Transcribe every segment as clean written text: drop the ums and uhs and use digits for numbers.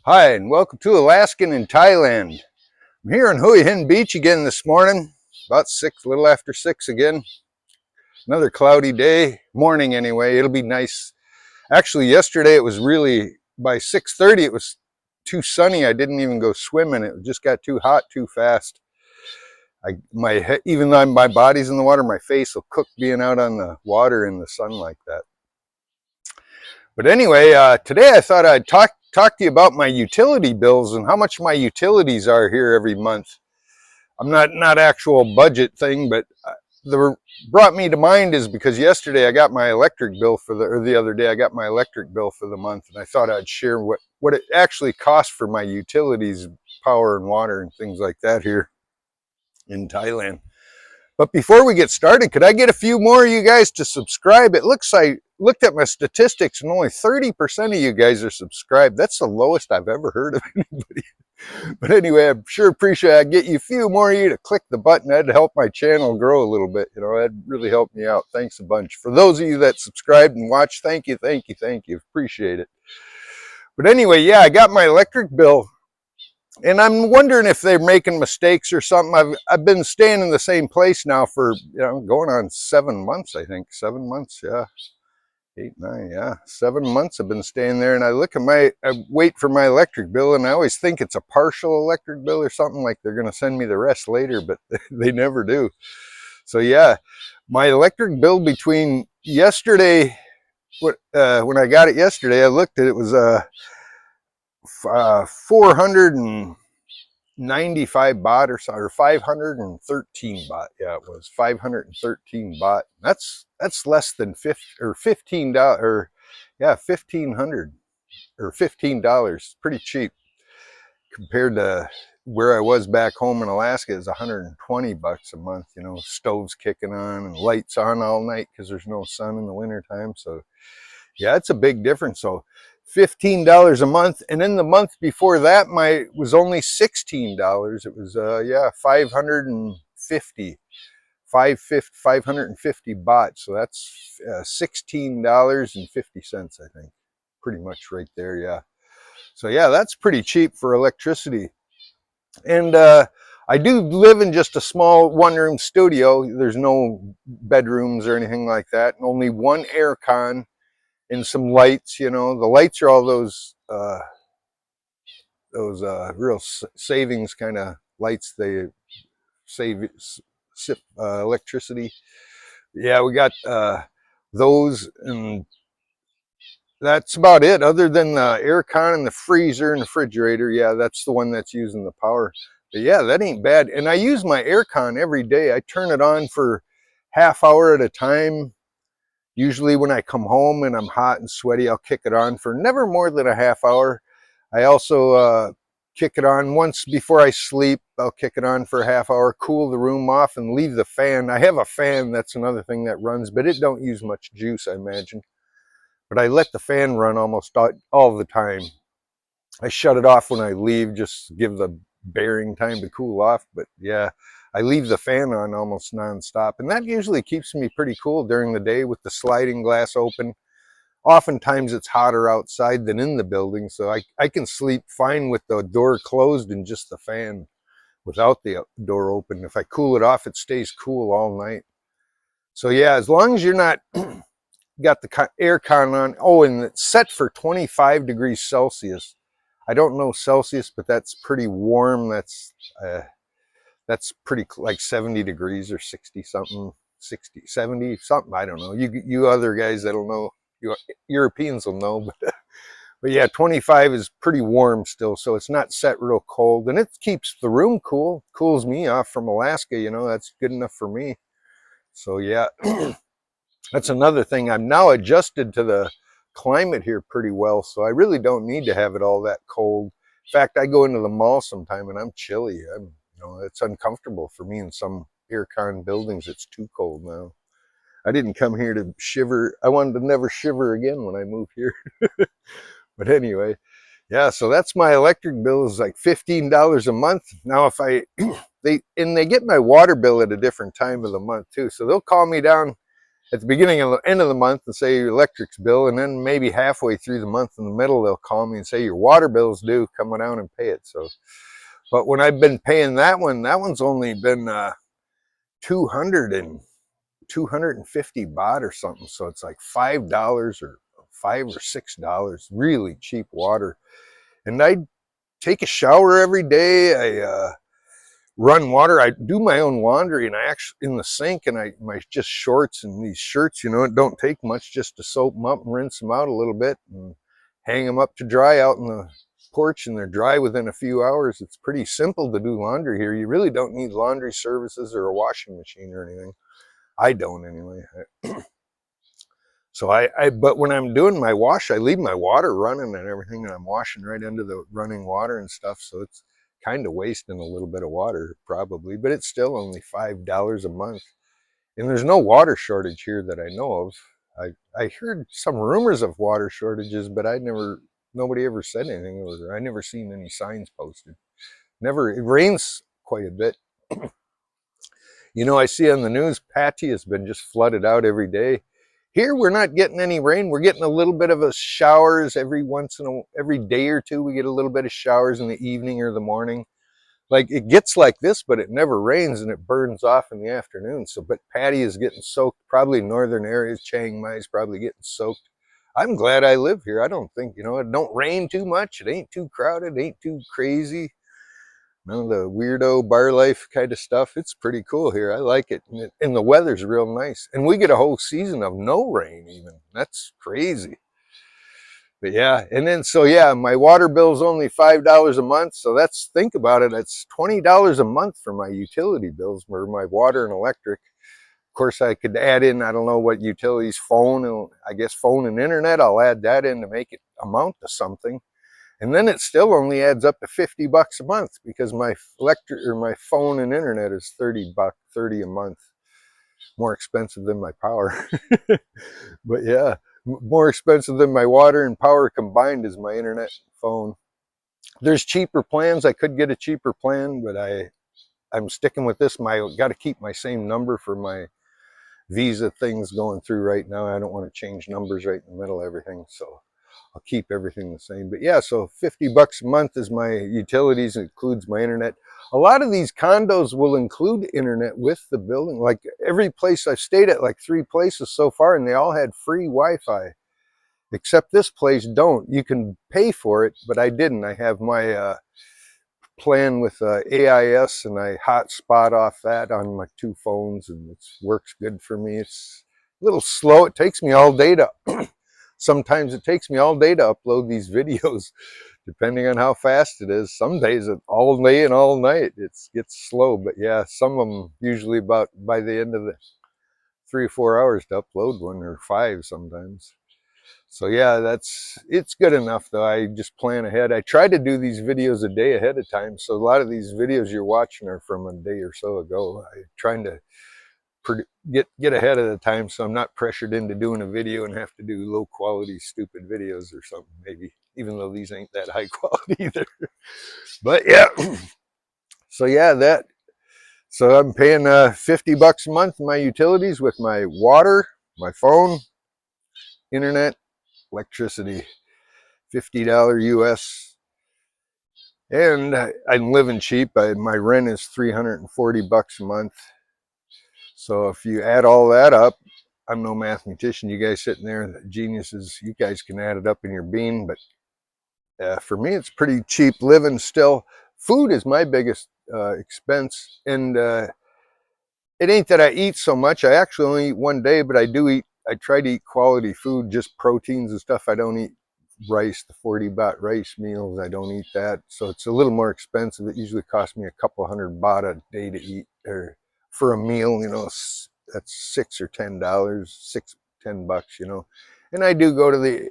Hi, and welcome to Alaskan in Thailand. I'm here on Hua Hin Beach again this morning, about 6, a little after 6 again. Another cloudy day, morning anyway. It'll be nice. Actually, yesterday it was really, by 6:30 it was too sunny. I didn't even go swimming. It just got too hot too fast. Even though my body's in the water, my face will cook being out on the water in the sun like that. But anyway, today I thought I'd talk to you about my utility bills and how much my utilities are here every month. I'm not actual budget thing, but the brought me to mind is because yesterday I got my electric bill the other day I got my electric bill for the month, and I thought I'd share what it actually costs for my utilities, power and water and things like that here in Thailand. But before we get started, could I get a few more of you guys to subscribe? It looks like, looked at my statistics and only 30% of you guys are subscribed. That's the lowest I've ever heard of anybody. But anyway, I sure appreciate I'd get you a few more of you to click the button. That'd help my channel grow a little bit. You know, that'd really help me out. Thanks a bunch. For those of you that subscribed and watch, thank you, thank you, thank you. Appreciate it. But anyway, yeah, I got my electric bill. And I'm wondering if they're making mistakes or something. I've been staying in the same place now for, going on 7 months, I think. 7 months, yeah. 8, 9, yeah. 7 months I've been staying there, and I wait for my electric bill, and I always think it's a partial electric bill or something, like they're going to send me the rest later, but they never do. So yeah, my electric bill between yesterday, when I got it yesterday, I looked at it, was 495 baht or 513 baht. Yeah, it was 513 baht. That's less than $15 or yeah, 1500 or $15. Pretty cheap compared to where I was back home in Alaska. Is 120 bucks a month. You know, stoves kicking on and lights on all night because there's no sun in the winter time. So yeah, it's a big difference. So $15 a month, and then the month before that was only $16. It was 550 baht, so that's $16.50, I think, pretty much right there. Yeah, so yeah, that's pretty cheap for electricity. And I do live in just a small one-room studio. There's no bedrooms or anything like that, and only one air con and some lights. You know, the lights are all those real savings kind of lights. They save electricity. Yeah, we got those, and that's about it. Other than the air con and the freezer and the refrigerator, yeah, that's the one that's using the power. But yeah, that ain't bad. And I use my air con every day. I turn it on for half hour at a time. Usually when I come home and I'm hot and sweaty, I'll kick it on for never more than a half hour. I also kick it on once before I sleep. I'll kick it on for a half hour, cool the room off, and leave the fan. I have a fan, that's another thing that runs, but it don't use much juice, I imagine. But I let the fan run almost all the time. I shut it off when I leave, just to give the bearing time to cool off. But yeah, I leave the fan on almost nonstop, and that usually keeps me pretty cool during the day with the sliding glass open. Oftentimes it's hotter outside than in the building, so I can sleep fine with the door closed and just the fan without the door open. If I cool it off, it stays cool all night. So yeah, as long as you're not got the air con on. Oh, and it's set for 25 degrees Celsius. I don't know Celsius, but that's pretty warm. That's pretty like 70 degrees or 60 something, 60, 70 something. I don't know. You other guys that'll know, you Europeans will know, but yeah, 25 is pretty warm still, so it's not set real cold, and it keeps the room cool, cools me off from Alaska, you know, that's good enough for me. So yeah, that's another thing. I'm now adjusted to the climate here pretty well, so I really don't need to have it all that cold. In fact, I go into the mall sometime and I'm chilly. It's uncomfortable for me in some aircon buildings. It's too cold now. I didn't come here to shiver. I wanted to never shiver again when I moved here. But anyway, yeah, so that's my electric bill, is like $15 a month. Now if they get my water bill at a different time of the month too. So they'll call me down at the beginning of the end of the month and say your electric's bill, and then maybe halfway through the month in the middle they'll call me and say your water bill's due, come on down and pay it. So, but when I've been paying that one's only been 250 baht or something. So it's like $5 or $5 or $6, really cheap water. And I take a shower every day. I run water. I do my own laundry, and I actually in the sink, and my just shorts and these shirts, you know, it don't take much just to soap them up and rinse them out a little bit and hang them up to dry out in the porch, and they're dry within a few hours. It's pretty simple to do laundry here. You really don't need laundry services or a washing machine or anything. I don't anyway. So but when I'm doing my wash, I leave my water running and everything, and I'm washing right into the running water and stuff. So it's kind of wasting a little bit of water probably, but it's still only $5 a month. And there's no water shortage here that I know of. I heard some rumors of water shortages, but nobody ever said anything, or I never seen any signs posted. It rains quite a bit. You know, I see on the news, Patty has been just flooded out every day. Here, we're not getting any rain. We're getting a little bit of a showers every day or two. We get a little bit of showers in the evening or the morning. Like, it gets like this, but it never rains, and it burns off in the afternoon. So, but Patty is getting soaked. Probably northern areas, Chiang Mai is probably getting soaked. I'm glad I live here. I don't think, it don't rain too much. It ain't too crowded. It ain't too crazy. None of the weirdo bar life kind of stuff. It's pretty cool here. I like it. And the weather's real nice. And we get a whole season of no rain even. That's crazy. But yeah, and then so yeah, my water bill's only $5 a month. So think about it. That's $20 a month for my utility bills, for my water and electric. Of course, I could add in, I don't know what utilities, phone, I guess phone and internet. I'll add that in to make it amount to something. And then it still only adds up to $50 a month, because my my phone and internet is $30 a month. More expensive than my power. But yeah, more expensive than my water and power combined is my internet and phone. There's cheaper plans. I could get a cheaper plan, but I'm sticking with this. Got to keep my same number for my visa things going through right now. I don't want to change numbers right in the middle of everything, so I'll keep everything the same. But yeah, so $50 a month is my utilities. It includes my internet. A lot of these condos will include internet with the building. Like every place I've stayed at, like 3 places so far, and they all had free Wi-Fi. Except this place don't. You can pay for it, but I didn't. I have my plan with AIS, and I hotspot off that on my 2 phones, and it works good for me. It's a little slow. It takes me all day to sometimes it takes me all day to upload these videos, depending on how fast it is. Some days all day and all night. It gets slow, but yeah, some of them usually about by the end of the 3 or 4 hours to upload one, or 5 sometimes. So yeah, it's good enough though. I just plan ahead. I try to do these videos a day ahead of time. So a lot of these videos you're watching are from a day or so ago. I'm trying to get ahead of the time, so I'm not pressured into doing a video and have to do low quality stupid videos or something, maybe, even though these ain't that high quality either. But yeah, so yeah, so I'm paying $50 a month in my utilities with my water, my phone, internet, electricity, $50 US. And I'm living cheap. My rent is $340 a month. So if you add all that up, I'm no mathematician. You guys sitting there, geniuses, you guys can add it up in your bean. But for me, it's pretty cheap living still. Food is my biggest expense. And it ain't that I eat so much. I actually only eat one day, but I try to eat quality food, just proteins and stuff. I don't eat rice, the 40 baht rice meals. I don't eat that. So it's a little more expensive. It usually costs me a couple $100 baht a day to eat, or for a meal, that's $6 or $10, $10, And I do go to the,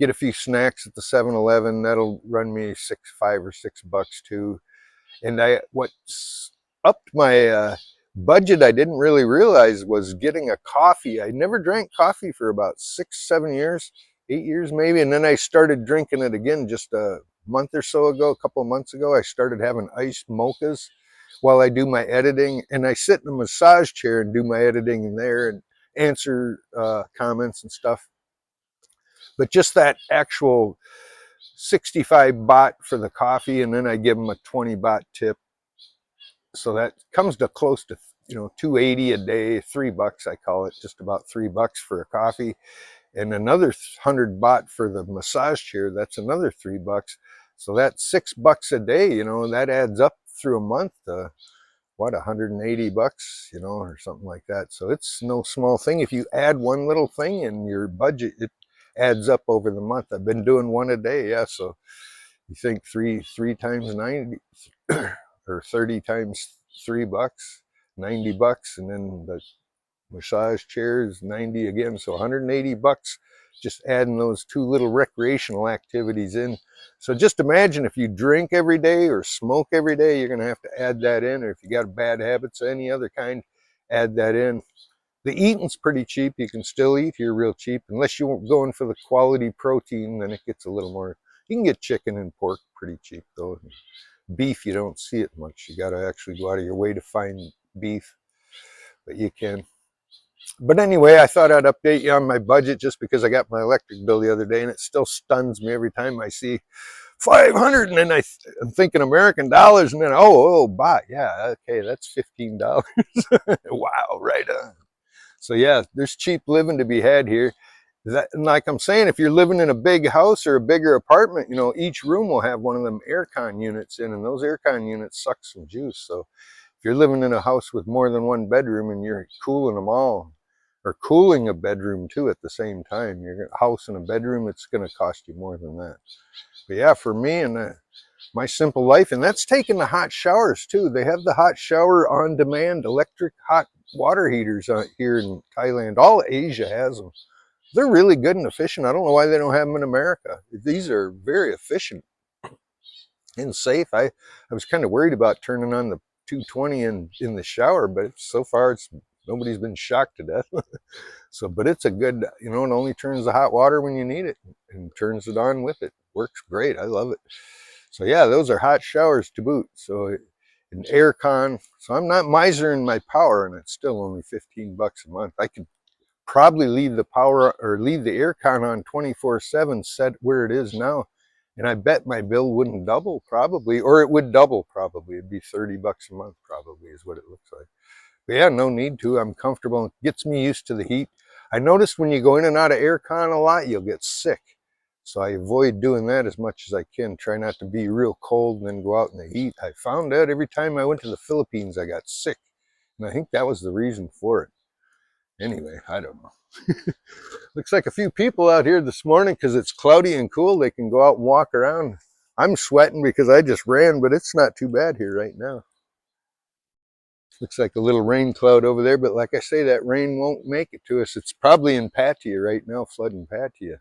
get a few snacks at the 7-Eleven. That'll run me $5 or $6 too. And what's upped my budget, I didn't really realize, was getting a coffee. I never drank coffee for about 6, 7 years, 8 years maybe. And then I started drinking it again just a month or so ago, a couple of months ago. I started having iced mochas while I do my editing, and I sit in a massage chair and do my editing in there. answer comments and stuff. But just that actual 65 baht for the coffee, and then I give them a 20 baht tip. So that comes to close to, 280 a day, $3 I call it, just about $3 for a coffee, and another 100 baht for the massage chair. That's another $3. So that's $6 a day. That adds up through a month to what, $180, or something like that. So it's no small thing. If you add one little thing in your budget, it adds up over the month. I've been doing one a day, yeah. So you think three times 90 or 30 times $3, $90, and then the massage chairs 90 again, so $180 just adding those two little recreational activities in. So just imagine if you drink every day or smoke every day, you're going to have to add that in, or if you got bad habits of any other kind, add that in. The eating's pretty cheap. You can still eat here real cheap, unless you're going for the quality protein, then it gets a little more. You can get chicken and pork pretty cheap though. Beef, you don't see it much. You got to actually go out of your way to find beef, but you can. But anyway, I thought I'd update you on my budget just because I got my electric bill the other day, and it still stuns me every time I see 500, and then I'm thinking American dollars, and then baht, yeah, okay, that's $15. Wow, right on. So yeah, there's cheap living to be had here. And like I'm saying, if you're living in a big house or a bigger apartment, each room will have one of them aircon units in, and those aircon units suck some juice. So if you're living in a house with more than one bedroom and you're cooling them all, or cooling a bedroom too at the same time, your house and a bedroom, it's going to cost you more than that. But yeah, for me and my simple life, and that's taking the hot showers too. They have the hot shower on demand electric hot water heaters here in Thailand. All Asia has them. They're really good and efficient. I don't know why they don't have them in America. These are very efficient and safe. I was kind of worried about turning on the 220 in the shower, but so far nobody's been shocked to death. So, but it's a good, it only turns the hot water when you need it and turns it on with it. Works great. I love it. So yeah, those are hot showers to boot. So an air con. So I'm not misering my power, and it's still only $15 a month. I could probably leave the power or leave the air con on 24/7 set where it is now, and I bet my bill wouldn't double probably, or it would double probably. It'd be $30 a month probably is what it looks like. But yeah, no need to. I'm comfortable. It gets me used to the heat. I noticed when you go in and out of air con a lot, you'll get sick. So I avoid doing that as much as I can. Try not to be real cold and then go out in the heat. I found out every time I went to the Philippines, I got sick. And I think that was the reason for it. Anyway, I don't know. Looks like a few people out here this morning because it's cloudy and cool. They can go out and walk around. I'm sweating because I just ran, but it's not too bad here right now. Looks like a little rain cloud over there, but like I say, that rain won't make it to us. It's probably in Pattaya right now, flooding Pattaya.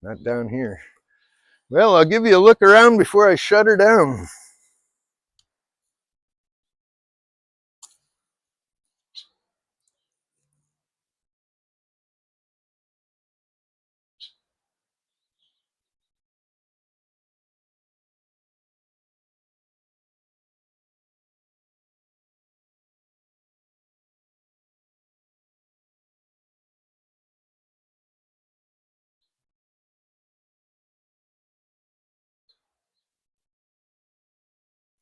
Not down here. Well, I'll give you a look around before I shut her down.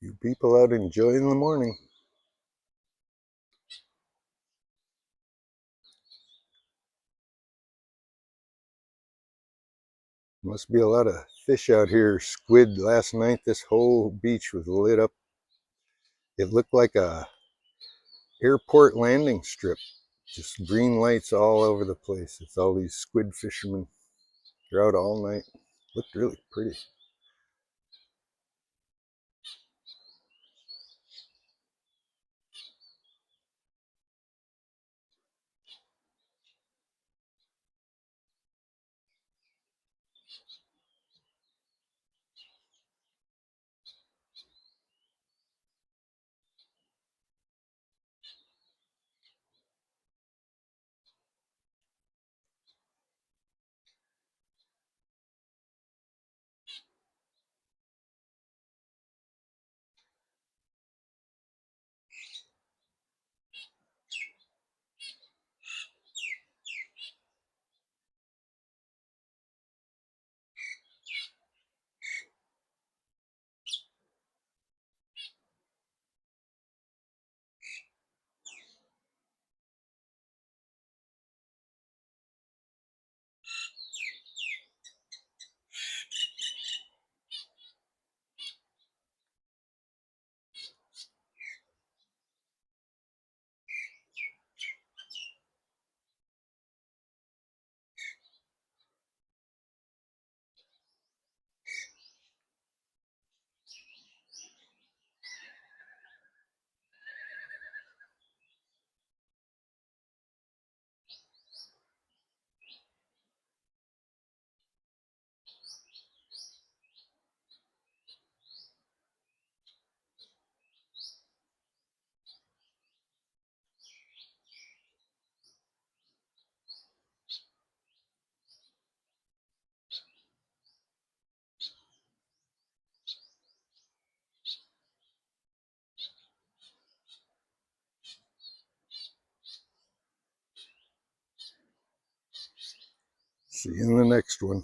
You people out enjoying the morning. Must be a lot of fish out here. Squid last night. This whole beach was lit up. It looked like a airport landing strip. Just green lights all over the place. It's all these squid fishermen. They're out all night. Looked really pretty. See you in the next one.